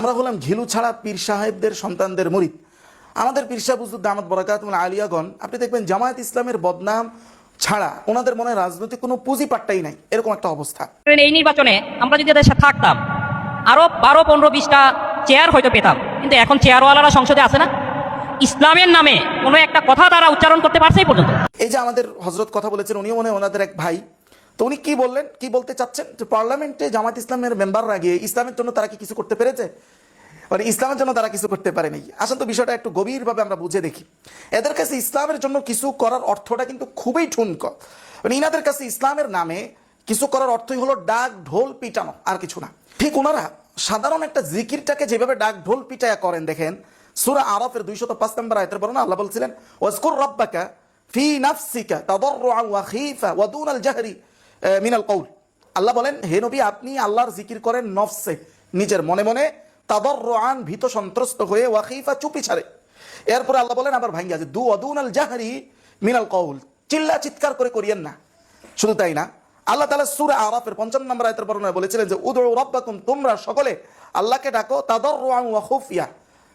আমরা হলাম ঘিলু ছাড়া পীর সাহেবদের সন্তানদের মুরিদ। আমাদের পীর সাহেব হুজুর দামাত বরাকাতুল আলিয়াগণ, আপনি দেখবেন জামায়াত ইসলামের বদনাম ছাড়া ওনাদের মনে রাজনৈতিক কোনো পুঁজি পাট্টাই নাই, এরকম একটা অবস্থা। এই নির্বাচনে আমরা যদি দেশে থাকতাম আরো 12-15-20টা চেয়ার হয়তো পেতাম, কিন্তু এখন চেয়ারওয়ালারা সংসদে আছে না, ইসলামের নামে কোনো একটা কথা তারা উচ্চারণ করতে পারছে এই পর্যন্ত। এই যে আমাদের হজরত কথা বলেছেন, উনিও মনে হয় ওনাদের এক ভাই, তো উনি কি বললেন, কি বলতে চাচ্ছেন যে পার্লামেন্টে জামাত ইসলামের মেম্বাররা গিয়ে ইসলামের জন্য তারা কি কিছু করতে পেরেছে, মানে ইসলামের জন্য তারা কিছু করতে পারেনি। আসলে তো বিষয়টা একটু গভীরভাবে আমরা বুঝে দেখি। এদের কাছে ইসলামের জন্য কিছু করার অর্থটা কিন্তু খুবই ঠুনক। মানে ইনাদের কাছে ইসলামের নামে কিছু করার অর্থই হলো ডাক ঢোল পিটানো, আর কিছু না। ঠিক ওনারা সাধারণ একটা জিকিরটাকে যেভাবে ডাক ঢোল পিটায়া করেন, দেখেন সূরা আরাফের 205 নম্বর আয়াতের বর্ণনা আল্লাহ বলছিলেন, ওয়াজকুর রাব্বাকা ফি নাফসিকা তাদাররুআন ওয়া খীফা ওয়া দুনাল জাহরি মিনাল কওল। আল্লাহ বলেন, হে নবী, আপনি আল্লাহর জিকির করেন নফসে, নিজের মনে মনে, তাদাররুআন ভীত সন্ত্রস্ত হয়ে, ওয়া খীফা চুপি ছাড়ে। এরপর আল্লাহ বলেন আবার ভাঙ্গিয়া যে দুনাল জাহরি মিনাল কওল, চিল্লা চিৎকার করে করিয়েন না। শুধু তাই না, আল্লাহ তাআলা সূরা আরাফের 55 নম্বর আয়াতের বর্ণনায় বলেছিলেন যে উদউ রাব্বাকুম, তোমরা সকলে আল্লাহকে ডাকো, তাদাররুআন ওয়া খুফিয়া,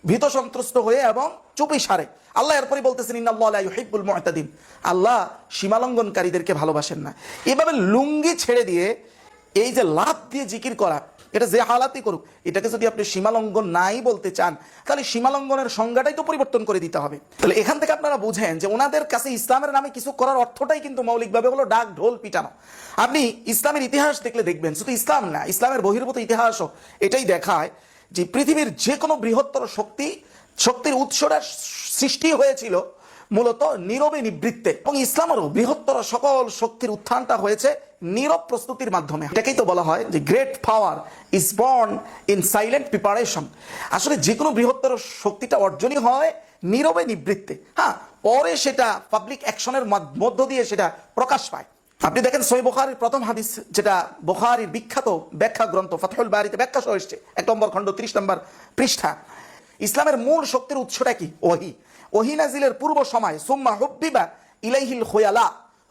ভীত সন্ত্রস্ত হয়ে এবং চুপি সারে। আল্লাহ এরপরই বলতেছেন ইন্নাল্লাহা লা ইউহিব্বুল মু'তাদিন, আল্লাহ সীমালঙ্ঘনকারীদেরকে ভালোবাসেন না। এভাবে লুঙ্গি ছেড়ে দিয়ে এই যে লাভ দিয়ে জিকির করা, এটা যে হালাতই করুক, এটাকে যদি আপনি সীমালঙ্ঘন নাই বলতে চান, তাহলে সীমালঙ্ঘনের সংজ্ঞাটাই তো পরিবর্তন করে দিতে হবে। তাহলে এখান থেকে আপনারা বুঝেন যে ওনাদের কাছে ইসলামের নামে কিছু করার অর্থটাই কিন্তু মৌলিকভাবে হলো ডাক ঢোল পিটানো। আপনি ইসলামের ইতিহাস দেখলে দেখবেন, শুধু ইসলাম না, ইসলামের বহির্ভূত ইতিহাসও এটাই দেখায় যে পৃথিবীর যে কোনো বৃহত্তর শক্তির উৎসটা সৃষ্টি হয়েছিল মূলত নীরবে নিবৃত্তে, এবং ইসলামেরও বৃহত্তর সকল শক্তির উত্থানটা হয়েছে নীরব প্রস্তুতির মাধ্যমে। এটাকেই তো বলা হয় যে great power is born in silent preparation. আসলে যে কোনো বৃহত্তর শক্তিটা অর্জনই হয় নীরবে নিবৃত্তে। হ্যাঁ, পরে সেটা পাবলিক অ্যাকশনের মধ্য দিয়ে সেটা প্রকাশ পায়। আপনি দেখেন সহিহ বুখারীর প্রথম হাদিস, যেটা বুখারীর বিখ্যাত ব্যাখ্যা গ্রন্থ ফাতহুল বারীতে ব্যাখ্যা সহ এসেছে, 1 নম্বর খণ্ড 30 নম্বর পৃষ্ঠা। ইসলামের মূল শক্তির উৎসটা কি? ওহী। ওহী নাজিলের পূর্ব সময় সুম্মা হুব্বিবা ইলাইহিল খুয়ালা,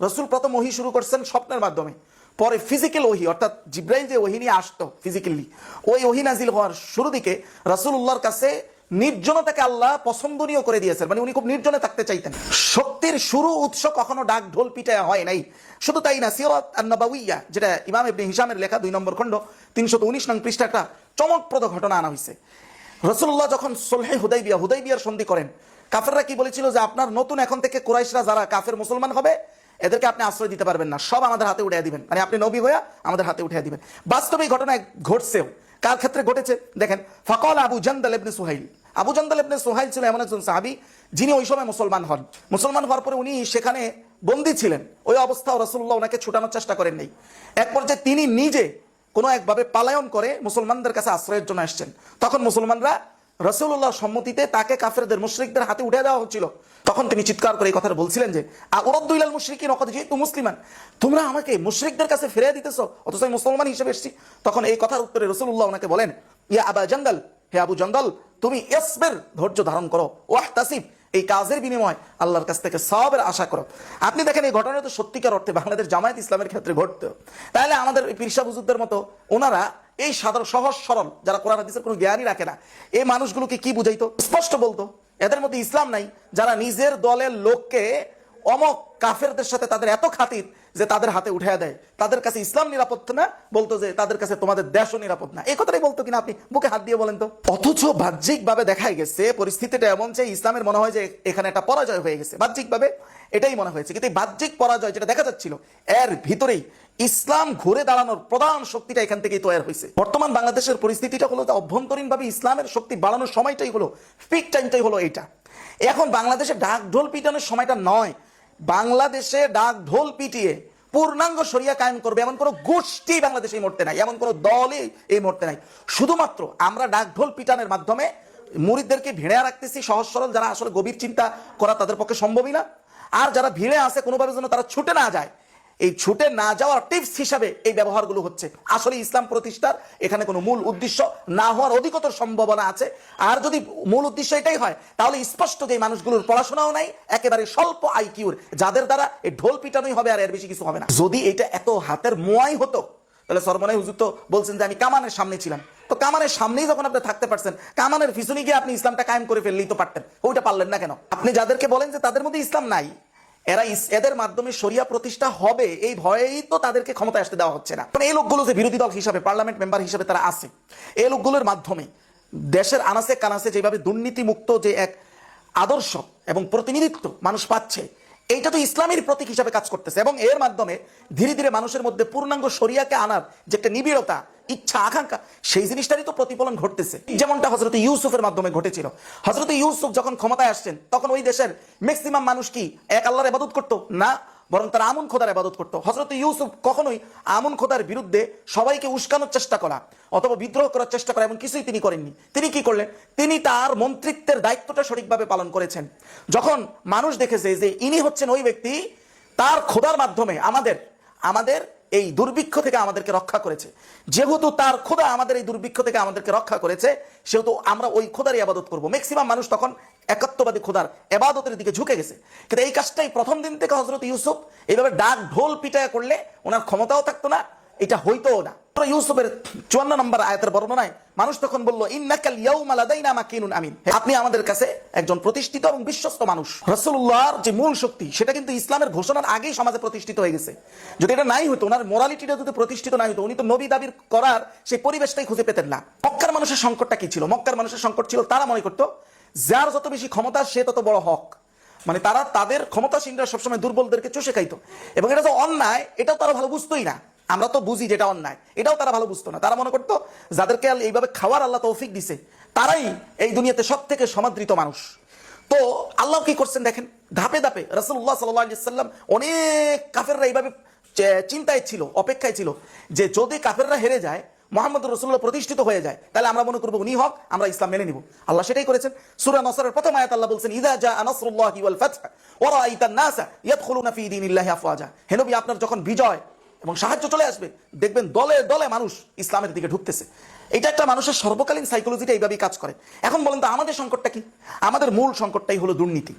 রাসূল প্রথম ওহী শুরু করছেন স্বপ্নের মাধ্যমে, পরে ফিজিক্যাল ওহী, অর্থাৎ জিবরাইল যে ওহী নিয়ে আসতো ফিজিক্যালি, ওই ওহী নাজিল হওয়ার শুরু দিকে রাসূলুল্লাহর কাছে নির্জনতাকে আল্লাহ পছন্দনীয় করে দিয়েছেন, মানে উনি খুব নির্জনে থাকতে চাইতেন। শক্তির শুরু উৎস কখনো ডাক ঢোল পিটায় হয় নাই। শুধু তাই না, সিরাত আন-নাবাউইয়া, যেটা ইমাম ইবনে হিশামের লেখা 2 নম্বর খণ্ড 319 নং পৃষ্ঠা, একটা চমকপ্রদ ঘটনা আনা হয়েছে। রাসূলুল্লাহ যখন সুলহে হুদাইবিয়ার সন্ধি করেন, কাফেররা কি বলেছিল যে আপনার নতুন এখন থেকে কুরাইশরা যারা কাফের মুসলমান হবে, এদেরকে আপনি আশ্রয় দিতে পারবেন না, সব আমাদের হাতে উঠিয়ে দিবেন, মানে আপনি নবী হয়ে আমাদের হাতে উঠিয়ে দিবেন। বাস্তবে এই ঘটনা ঘটছেও। কার ক্ষেত্রে ঘটেছে দেখেন, ফাকাল আবু জান্দাল ইবনে সুহাইল। আবু জান্দাল ইবনে সুহাইল ছিল এমন একজন সাহাবী যিনি ওই সময় মুসলমান হন। মুসলমান হওয়ার পরে উনি সেখানে বন্দী ছিলেন। ওই অবস্থাও রাসূলুল্লাহ ওনাকে ছুটানোর চেষ্টা করেন নাই। এক পর্যায়ে তিনি নিজে কোনো একভাবে পালায়ন করে মুসলমানদের কাছে আশ্রয়ের জন্য আসছেন। তখন মুসলমানরা রাসূলুল্লাহর সম্মতিতে তাকে কাফেরদের মুশরিকদের হাতে উঠে দেওয়া হচ্ছিল। তখন তিনি চিৎকার করে এই কথা বলছিলেন যে আউরাদ্দু ইলাল মুশরিকিন ওয়াকাদ জিতু মুসলিমান, তোমরা আমাকে মুশরিকদের কাছে ফিরিয়ে দিতেছো অথচ আমি মুসলমান হিসেবে এসেছি। তখন এই কথার উত্তরে রাসূলুল্লাহ ওনাকে বলেন, ইয়া আবা জান্দাল, হে আবু জান্দাল, তুমি ইসবির, ধৈর্য ধারণ করো, ওয়াহতাসিব, এই কাজের বিনিময় আল্লাহর কাছ থেকে সওয়াবের আশা করো। আপনি দেখেন এই ঘটনা তো সত্যিকার অর্থে বাংলাদেশ জামায়াত ইসলামের ক্ষেত্রে ঘটতো। তাহলে আমাদের পীর সাহেব হুজুরদের মতো ওনারা এই সাধারণ সহজ সরল যারা কোরআন হাদিসের কোনো জ্ঞানই রাখে না, এই মানুষগুলোকে কি বুঝাইতো? স্পষ্ট বলতো এদের মধ্যে ইসলাম নাই। যারা নিজের দলের লোককে অমক কাফেরদের সাথে তাদের এত খাতির যে তাদের হাতে উঠিয়ে দেয়, তাদের কাছে ইসলাম নিরাপদ না, বলতো যে তাদের কাছে তোমাদের দেশও নিরাপদ না। এই কথাটাই বলতো কিনা আপনি বুকে হাত দিয়ে বলেন তো। অথচ বাহ্যিকভাবে দেখাই গেছে পরিস্থিতিটা এমন যে ইসলামের মনে হয় যে এখানে একটা পরাজয় হয়ে গেছে, বাহ্যিকভাবে এটাই মনে হয়েছে। কিন্তু এই বাহ্যিক পরাজয় যেটা দেখা যাচ্ছিল, এর ভিতরেই ইসলাম ঘুরে দাঁড়ানোর প্রধান শক্তিটা এখান থেকেই তৈরি হয়েছে। বর্তমান বাংলাদেশের পরিস্থিতিটা হলো অভ্যন্তরীণভাবে ইসলামের শক্তি বাড়ানোর সময়টাই হলো, পিক টাইমটাই হলো এইটা। এখন বাংলাদেশে ডাক ঢোল পিটানোর সময়টা নয়। বাংলাদেশে ডাক ঢোল পিটিয়ে পূর্ণাঙ্গ শরিয়া কায়েম করবে এমন কোনো গোষ্ঠী বাংলাদেশে এই মুহূর্তে নাই, এমন কোনো দলই এই মুহূর্তে নাই। শুধুমাত্র আমরা ডাক ঢোল পিটানের মাধ্যমে মুরিদদেরকে ভিড়ে রাখতেছি, সহজ সরল যারা আসলে গভীর চিন্তা করা তাদের পক্ষে সম্ভবই না। আর যারা ভিড়ে আছে কোনোভাবে যেন তারা ছুটে না যায়, এই ছুটে না যাওয়ার টিপস হিসাবে এই ব্যবহারগুলো হচ্ছে। আসলে ইসলাম প্রতিষ্ঠার এখানে কোনো মূল উদ্দেশ্য না হওয়ার অধিকতর সম্ভাবনা আছে। আর যদি মূল উদ্দেশ্য এটাই হয়, তাহলে স্পষ্ট যে মানুষগুলোর পড়াশোনাও নাই, একেবারে স্বল্প আইকিউর, যাদের দ্বারা এই ঢোল পিটানোই হবে, আর এর বেশি কিছু হবে না। যদি এটা এত হাতের মোয়াই হতো, তাহলে সরমনাই হুজুর তো বলছেন যে আমি কামানের সামনে ছিলাম। তো কামানের সামনেই যখন আপনি থাকতে পারছেন, কামানের পিছনে গিয়ে আপনি ইসলামটা কায়েম করে ফেললেই তো পারতেন, ওইটা পারলেন না কেন? আপনি যাদেরকে বলেন যে তাদের মধ্যে ইসলাম নাই, এদের মাধ্যমে শরিয়া প্রতিষ্ঠা হবে এই ভয়েই তো তাদেরকে ক্ষমতায় আসতে দেওয়া হচ্ছে না। এই লোকগুলো যে বিরোধী দল হিসাবে, পার্লামেন্ট মেম্বার হিসাবে তারা আছে, এই লোকগুলোর মাধ্যমে দেশের আনাচে কানাচে যেভাবে দুর্নীতিমুক্ত যে এক আদর্শ এবং প্রতিনিধিত্ব মানুষ পাচ্ছে, এইটা তো ইসলামের প্রতীক হিসাবে কাজ করতেছে। এবং এর মাধ্যমে ধীরে ধীরে মানুষের মধ্যে পূর্ণাঙ্গ শরিয়াকে আনার যে একটা নিবিড়তা, ইচ্ছা, আকাঙ্ক্ষা, সেই জিনিসটারই তো প্রতিফলন ঘটতেছে। যেমনটা হযরত ইউসুফের মাধ্যমে ঘটেছিল। হযরত ইউসুফ যখন ক্ষমতায় আসছেন, তখন ওই দেশের ম্যাক্সিমাম মানুষ কি এক আল্লাহর ইবাদত করতো না, বরং তারা আমুন খোদার ইবাদত করতো। হযরত ইউসুফ কখনোই আমুন খোদার বিরুদ্ধে সবাইকে উস্কানোর চেষ্টা করা অথবা বিদ্রোহ করার চেষ্টা করা এমন কিছুই তিনি করেননি। তিনি কি করলেন? তিনি তার মন্ত্রিত্বের দায়িত্বটা সঠিকভাবে পালন করেছেন। যখন মানুষ দেখেছে যে ইনি হচ্ছেন ওই ব্যক্তি, তার খোদার মাধ্যমে আমাদের এই দুর্ভিক্ষ থেকে আমাদেরকে রক্ষা করেছে, যেহেতু তার খোদা আমাদের এই দুর্ভিক্ষ থেকে আমাদেরকে রক্ষা করেছে, সেহেতু আমরা ওই খোদারই ইবাদত করব। ম্যাক্সিমাম মানুষ তখন একাত্মবাদী খোদার ইবাদতের দিকে ঝুঁকে গেছে। কিন্তু এই কাজটাই প্রথম দিন থেকে হযরত ইউসুফ এইভাবে ডাক ঢোল পিটায়া করলে ওনার ক্ষমতাও থাকতো না, এটা হইতো না। ইউসুফের 54 নম্বর আয়াতের বর্ণনায় মানুষ তখন বলল, ইন্নাকাল ইয়াউমা লাদাইনা মাকিনুন আমিন, আপনি আমাদের কাছে একজন প্রতিষ্ঠিত এবং বিশ্বস্ত মানুষ। রাসূলুল্লাহর যে মূল শক্তি, সেটা কিন্তু ইসলামের ঘোষণার আগেই সমাজে প্রতিষ্ঠিত হয়ে গেছে। যদি এটা নাই হতো, ওনার মোরালিটিটা যদি প্রতিষ্ঠিত না হতো, উনি তো নবী দাবির করার সেই পরিবেশটাই খুঁজে পেতেন না। মক্কার মানুষের সংকটটা কি ছিল? মক্কার মানুষের সংকট ছিল, তারা মনে করতো যার যত বেশি ক্ষমতা সে তত বড় হক। মানে তারা তাদের ক্ষমতাসীনরা সবসময় দুর্বলদেরকে চষে খাইতো, এবং এটা যে অন্যায় এটাও তারা ভালো বুঝতোই না। আমরা তো বুঝি যেটা অন্যায়, এটাও তারা ভালো বুঝতো না। তারা মনে করতো যাদেরকে এইভাবে খাওয়ার আল্লাহ তৌফিক দিছে, তারাই এই দুনিয়াতে সব থেকে সমাদৃত মানুষ। তো আল্লাহ কি করছেন দেখেন, ধাপে ধাপে রাসূলুল্লাহ সাল্লাল্লাহু আলাইহি সাল্লাম, অনেক কাফেররা এইভাবে চিন্তায় ছিল, অপেক্ষায় ছিল যে যদি কাফেররা হেরে যায়, মুহাম্মদ রাসূলুল্লাহ প্রতিষ্ঠিত হয়ে যায়, তাহলে আমরা মনে করব উনি হক, আমরা ইসলাম মেনে নিব। আল্লাহ সেটাই করেছেন। সূরা নসরের প্রথম আয়াত আল্লাহ বলছেন, ইযা জা নাসরুল্লাহি ওয়াল ফাতহ ওয়া রাআইতান নাসা ইয়াদখুলুনা ফি দীনিল্লাহি আফওয়াজা। হে নবী, আপনার যখন বিজয় এবং সাহায্য চলে আসবে, দেখবেন দলে দলে মানুষ ইসলামের দিকে ঢুকতেছে। এটা একটা মানুষের সর্বকালীন সাইকোলজিটা এইভাবেই কাজ করে। এখন বলেন তো আমাদের সংকটটা কি? আমাদের মূল সংকটটাই হলো দুর্নীতি।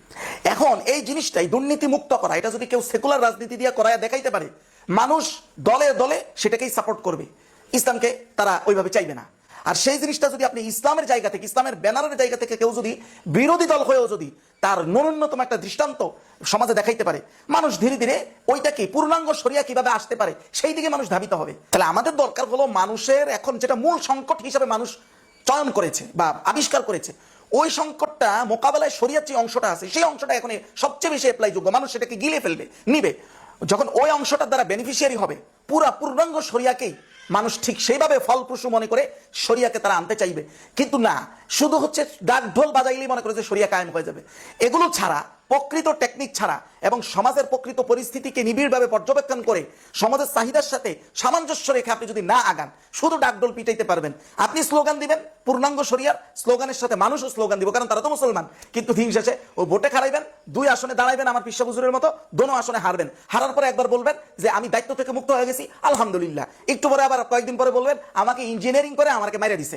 এখন এই জিনিসটাই দুর্নীতি মুক্ত করা, এটা যদি কেউ সেকুলার রাজনীতি দিয়ে করায় দেখাইতে পারে, মানুষ দলে দলে সেটাকেই সাপোর্ট করবে, ইসলামকে তারা ওইভাবে চাইবে না। আর সেই জিনিসটা যদি আপনি ইসলামের জায়গা থেকে, ইসলামের ব্যানারের জায়গা থেকে কেউ যদি বিরোধী দল হয়েও যদি তার ন্যূনতম একটা দৃষ্টান্ত সমাজে দেখাইতে পারে, মানুষ ধীরে ধীরে ওইটাকে পূর্ণাঙ্গ শরিয়া কিভাবে আসতে পারে সেই দিকে মানুষ ধাবিত হবে। তাহলে আমাদের দরকার হলো, মানুষের এখন যেটা মূল সংকট হিসাবে মানুষ চয়ন করেছে বা আবিষ্কার করেছে, ওই সংকটটা মোকাবেলায় শরিয়ার যে অংশটা আছে, সেই অংশটা এখন সবচেয়ে বেশি অ্যাপ্লাই যোগ্য। মানুষ সেটাকে গিলে ফেলবে, নিবে। যখন ওই অংশটার দ্বারা বেনিফিশিয়ারি হবে, পূর্ণাঙ্গ শরিয়াকেই মানুষ ঠিক সেইভাবে ফলপ্রসূ মনে করে শরিয়াকে তারা আনতে চাইবে। কিন্তু না, শুধু হচ্ছে ডাক ঢোল বাজাইলেই মনে করে যে শরিয়া কায়েম হয়ে যাবে। এগুলো ছাড়া, প্রকৃত টেকনিক ছাড়া এবং সমাজের প্রকৃত পরিস্থিতিকে নিবিড়ভাবে পর্যবেক্ষণ করে সমাজের চাহিদার সাথে সামঞ্জস্য রেখে আপনি যদি না আগান, শুধু ডাকডোল পিটাইতে পারবেন। আপনি স্লোগান দিবেন পূর্ণাঙ্গ শরিয়ার, স্লোগানের সাথে মানুষও স্লোগান দিব, কারণ তারা তো মুসলমান। কিন্তু দিন শেষে ও ভোটে খারাইবেন, 2 আসনে দাঁড়াইবেন আমার পিসা হুজুরের মতো, দোনো আসনে হারবেন। হারার পরে একবার বলবেন যে আমি দায়িত্ব থেকে মুক্ত হয়ে গেছি, আলহামদুলিল্লাহ। একটু পরে আবার কয়েকদিন পরে বলবেন আমাকে ইঞ্জিনিয়ারিং করে আমাকে মাইরে দিছে।